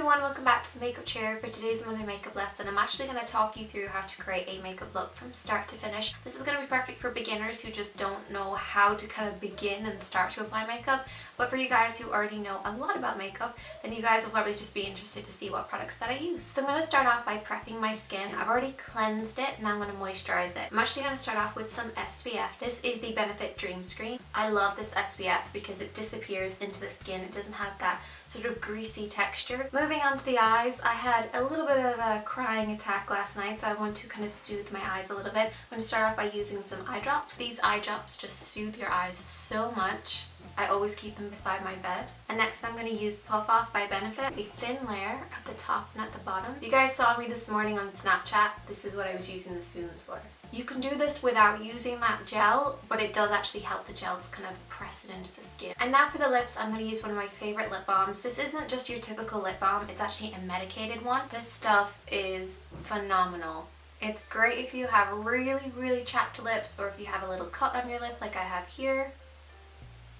everyone, welcome back to the Makeup Chair. For today's Monday makeup lesson, I'm actually going to talk you through how to create a makeup look from start to finish. This is going to be perfect for beginners who just don't know how to kind of begin and start to apply makeup. But for you guys who already know a lot about makeup, then you guys will probably just be interested to see what products that I use. So I'm going to start off by prepping my skin. I've already cleansed it, now I'm going to moisturize it. I'm actually going to start off with some SPF. This is the Benefit Dream Screen. I love this SPF because it disappears into the skin. It doesn't have that sort of greasy texture. Moving on to the eyes, I had a little bit of a crying attack last night, so I want to kind of soothe my eyes a little bit. I'm going to start off by using some eye drops. These eye drops just soothe your eyes so much. I always keep them beside my bed. And next I'm going to use Puff Off by Benefit, a thin layer at the top and at the bottom. You guys saw me this morning on Snapchat. This is what I was using the spoons for. You can do this without using that gel, but it does actually help the gel to kind of press it into the skin. And now for the lips, I'm going to use one of my favorite lip balms. This isn't just your typical lip balm, it's actually a medicated one. This stuff is phenomenal. It's great if you have really chapped lips, or if you have a little cut on your lip like I have here.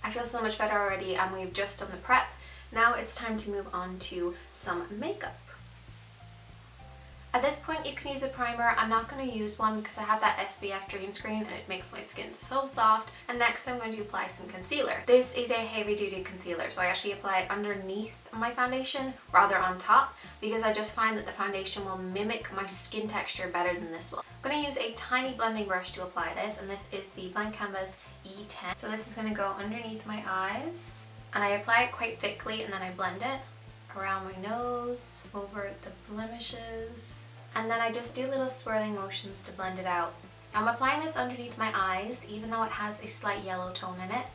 I feel so much better already, and we've just done the prep. Now it's time to move on to some makeup. At this point you can use a primer. I'm not going to use one because I have that SPF Dream Screen and it makes my skin so soft. And next I'm going to apply some concealer. This is a heavy duty concealer, so I actually apply it underneath my foundation rather on top, because I just find that the foundation will mimic my skin texture better than this will. I'm going to use a tiny blending brush to apply this, and this is the Blank Canvas E10. So this is going to go underneath my eyes, and I apply it quite thickly, and then I blend it around my nose, over the blemishes. And then I just do little swirling motions to blend it out. I'm applying this underneath my eyes, even though it has a slight yellow tone in it,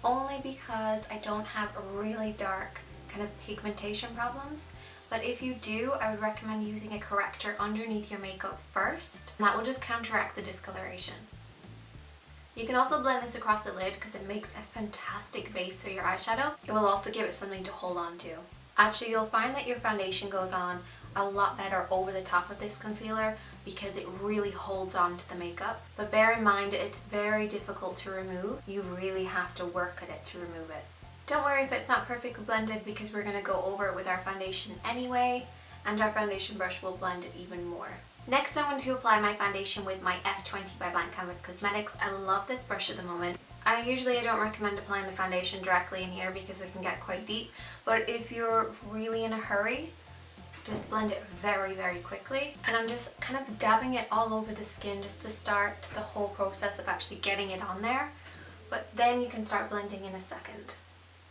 only because I don't have a really dark kind of pigmentation problems. But if you do, I would recommend using a corrector underneath your makeup first, and that will just counteract the discoloration. You can also blend this across the lid because it makes a fantastic base for your eyeshadow. It will also give it something to hold on to. Actually, you'll find that your foundation goes on a lot better over the top of this concealer because it really holds on to the makeup. But bear in mind, it's very difficult to remove. You really have to work at it to remove it. Don't worry if it's not perfectly blended, because we're going to go over it with our foundation anyway, and our foundation brush will blend it even more. Next, I'm going to apply my foundation with my F20 by Blank Canvas Cosmetics. I love this brush at the moment. I don't recommend applying the foundation directly in here because it can get quite deep, but if you're really in a hurry, just blend it very quickly. And I'm just kind of dabbing it all over the skin just to start the whole process of actually getting it on there, but then you can start blending in a second.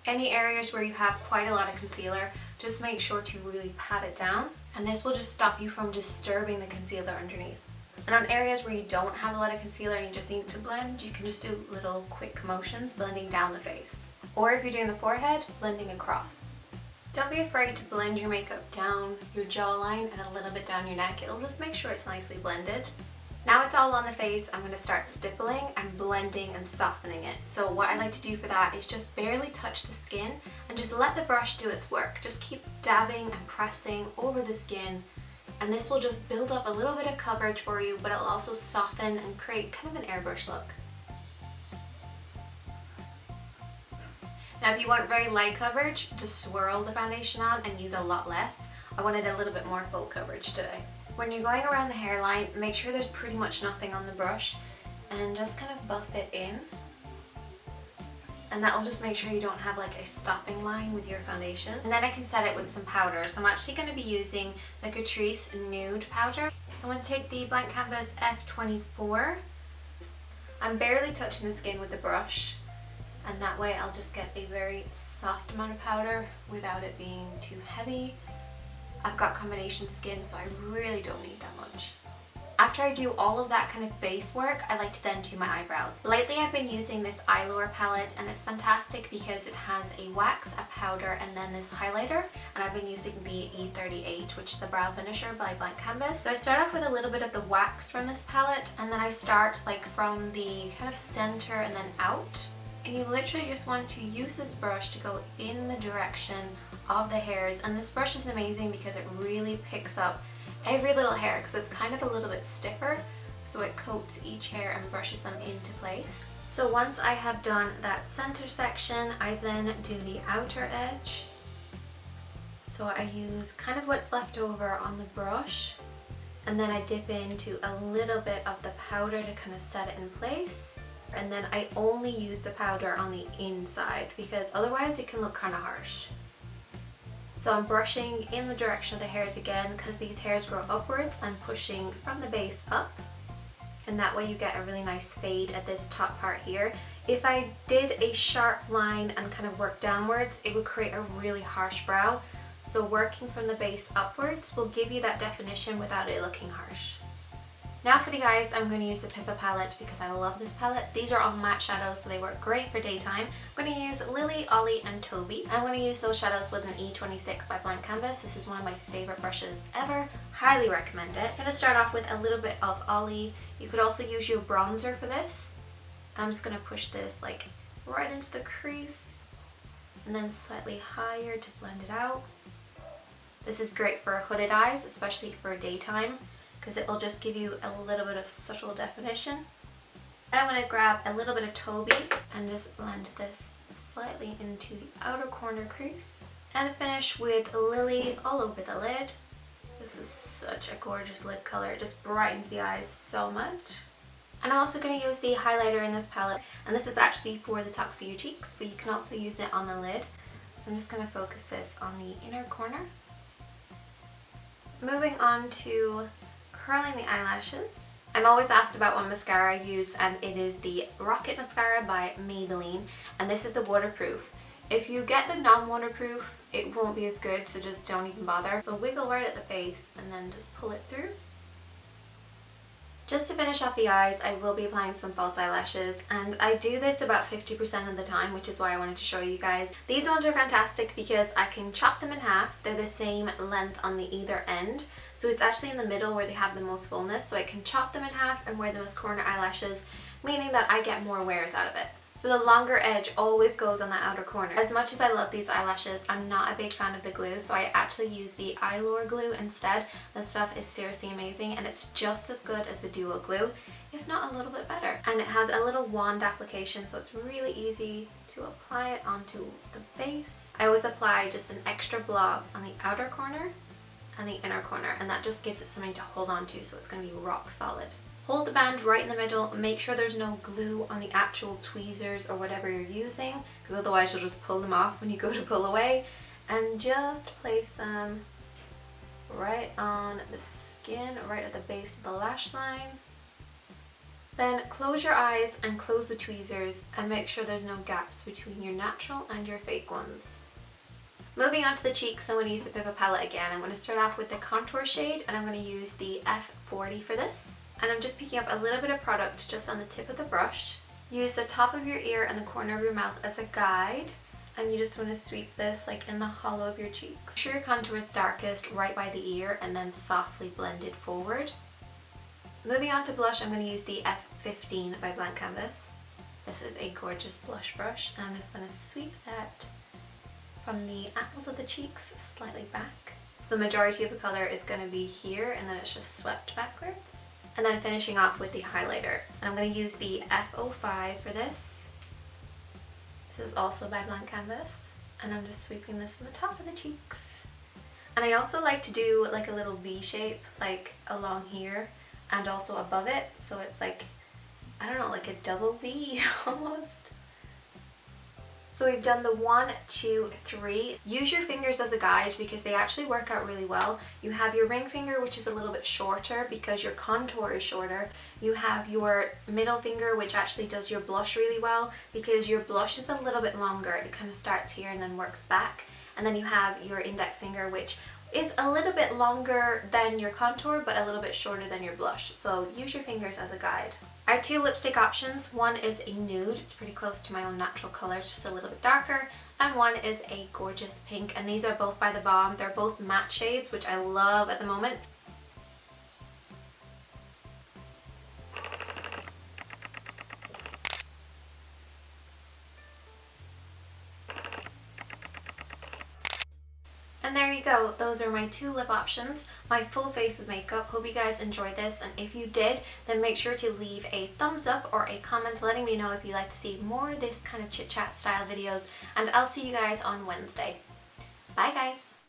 Any areas where you have quite a lot of concealer, just make sure to really pat it down, and this will just stop you from disturbing the concealer underneath. And on areas where you don't have a lot of concealer and you just need to blend, you can just do little quick motions blending down the face. Or if you're doing the forehead, blending across. Don't be afraid to blend your makeup down your jawline and a little bit down your neck. It'll just make sure it's nicely blended. Now it's all on the face, I'm going to start stippling and blending and softening it. So what I like to do for that is just barely touch the skin and just let the brush do its work. Just keep dabbing and pressing over the skin, and this will just build up a little bit of coverage for you, but it'll also soften and create kind of an airbrush look. Now if you want very light coverage, just swirl the foundation on and use a lot less. I wanted a little bit more full coverage today. When you're going around the hairline, make sure there's pretty much nothing on the brush and just kind of buff it in. And that will just make sure you don't have like a stopping line with your foundation. And then I can set it with some powder. So I'm actually going to be using the Catrice Nude powder. So I'm going to take the Blank Canvas F24. I'm barely touching the skin with the brush, and that way I'll just get a very soft amount of powder without it being too heavy. I've got combination skin, so I really don't need that much. After I do all of that kind of base work, I like to then do my eyebrows. Lately I've been using this Eyelure palette, and it's fantastic because it has a wax, a powder, and then this highlighter. And I've been using the E38, which is the brow finisher by Blank Canvas. So I start off with a little bit of the wax from this palette, and then I start like from the kind of center and then out. And you literally just want to use this brush to go in the direction of the hairs. And this brush is amazing because it really picks up every little hair, because it's kind of a little bit stiffer, so it coats each hair and brushes them into place. So once I have done that center section, I then do the outer edge. So So I use kind of what's left over on the brush, and then I dip into a little bit of the powder to kind of set it in place. And then I only use the powder on the inside because otherwise it can look kind of harsh. So I'm brushing in the direction of the hairs again because these hairs grow upwards. I'm pushing from the base up, and that way you get a really nice fade at this top part here. If I did a sharp line and kind of work downwards, it would create a really harsh brow. So working from the base upwards will give you that definition without it looking harsh. Now for the eyes, I'm going to use the Pippa palette because I love this palette. These are all matte shadows, so they work great for daytime. I'm going to use Lily, Ollie and Toby. I'm going to use those shadows with an E26 by Blank Canvas. This is one of my favorite brushes ever. Highly recommend it. I'm going to start off with a little bit of Ollie. You could also use your bronzer for this. I'm just going to push this like right into the crease and then slightly higher to blend it out. This is great for hooded eyes, especially for daytime, because it will just give you a little bit of subtle definition. And I'm going to grab a little bit of Toby and just blend this slightly into the outer corner crease. And finish with Lily all over the lid. This is such a gorgeous lid color, it just brightens the eyes so much. And I'm also going to use the highlighter in this palette, and this is actually for the tops of your cheeks, but you can also use it on the lid. So I'm just going to focus this on the inner corner. Moving on to curling the eyelashes. I'm always asked about what mascara I use, and it is the Rocket Mascara by Maybelline, and this is the waterproof. If you get the non-waterproof, it won't be as good, so just don't even bother. So wiggle right at the base and then just pull it through. Just to finish off the eyes, I will be applying some false eyelashes, and I do this about 50% of the time, which is why I wanted to show you guys. These ones are fantastic because I can chop them in half. They're the same length on the either end, so it's actually in the middle where they have the most fullness, so I can chop them in half and wear them as corner eyelashes, meaning that I get more wears out of it. So the longer edge always goes on the outer corner. As much as I love these eyelashes, I'm not a big fan of the glue, so I actually use the Eylure glue instead. This stuff is seriously amazing, and it's just as good as the Duo glue, if not a little bit better. And it has a little wand application, so it's really easy to apply it onto the base. I always apply just an extra blob on the outer corner and the inner corner, and that just gives it something to hold on to, so it's going to be rock solid. Hold the band right in the middle, make sure there's no glue on the actual tweezers or whatever you're using, because otherwise you'll just pull them off when you go to pull away, and just place them right on the skin, right at the base of the lash line. Then close your eyes and close the tweezers, and make sure there's no gaps between your natural and your fake ones. Moving on to the cheeks, I'm going to use the Pippa palette again. I'm going to start off with the contour shade, and I'm going to use the F40 for this. And I'm just picking up a little bit of product just on the tip of the brush. Use the top of your ear and the corner of your mouth as a guide, and you just want to sweep this like in the hollow of your cheeks. Make sure your contour is darkest right by the ear and then softly blend it forward. Moving on to blush, I'm going to use the F15 by Blank Canvas. This is a gorgeous blush brush, and I'm just going to sweep that from the apples of the cheeks slightly back. So the majority of the color is going to be here, and then it's just swept backwards. And then finishing off with the highlighter. And I'm going to use the F05 for this. This is also by Blank Canvas. And I'm just sweeping this on the top of the cheeks. And I also like to do like a little V shape, like along here and also above it. So it's like, I don't know, like a double V almost. So we've done the 1, 2, 3. Use your fingers as a guide because they actually work out really well. You have your ring finger, which is a little bit shorter because your contour is shorter. You have your middle finger, which actually does your blush really well because your blush is a little bit longer. It kind of starts here and then works back. And then you have your index finger, which is a little bit longer than your contour but a little bit shorter than your blush. So use your fingers as a guide. I have 2 lipstick options. One is a nude, it's pretty close to my own natural color, it's just a little bit darker, and one is a gorgeous pink, and these are both by The Balm. They're both matte shades, which I love at the moment. And there you go, those are my 2 lip options, my full face of makeup. Hope you guys enjoyed this, and if you did, then make sure to leave a thumbs up or a comment letting me know if you'd like to see more of this kind of chit chat style videos, and I'll see you guys on Wednesday. Bye guys!